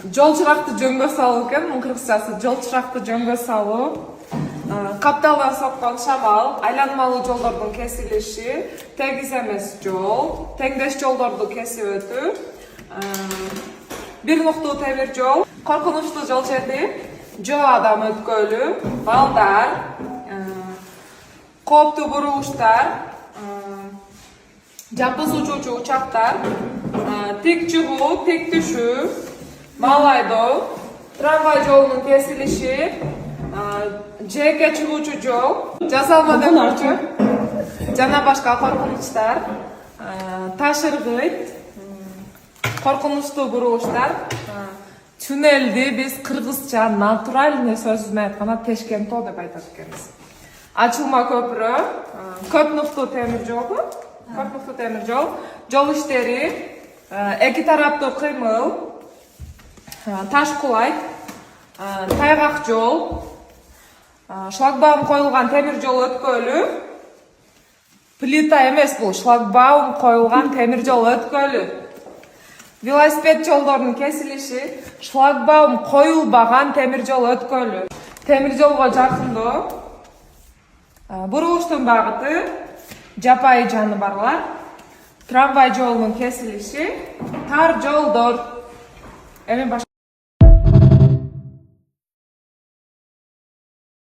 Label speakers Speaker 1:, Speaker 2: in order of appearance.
Speaker 1: жол чыракты жөнгө салуу экен, мунун кыргызчасы жол чыракты жөнгө салуу. Капталдан соккон шамал, айланмалуу жолдордун кесилиши, тегиз эмес жол, теңдеш жолдорду кесип өтүү, бир нуктуу темир жол, коркунучтуу жол чети, жөө адам өткөлү, балдар, кооптуу бурулуштар, жапыз учуучу учактар, тик чыгуу, тик түшүү, мал айдоо, трамвай жолунун кесилиши, жээкке чыгуучу жол, жасалма демөчү, жана башка коркунучтар, таш ыргыйт, коркунучтуу бурулуштар. Туннелди биз кыргызча натуральный сөз менен айтканда Тешкенто деп айтат экенбиз. Ачылма көпүрө, көп нуктуу темир жол, жол иштери, эки тараптуу кыймыл, таш кулайт, тайгак жол, шлагбаум коюлган темир жол өткөлү, плита эмес бул, шлагбаум коюлган темир жол өткөлү. Велосипед жолдорунун кесилиши, шлагбаум коюлбаган темир жол өткөлү. Темир жолго жакындоо, бурулуштун багыты, жапайы жаныбарлар, трамвай жолунун кесилиши, тар жолдор.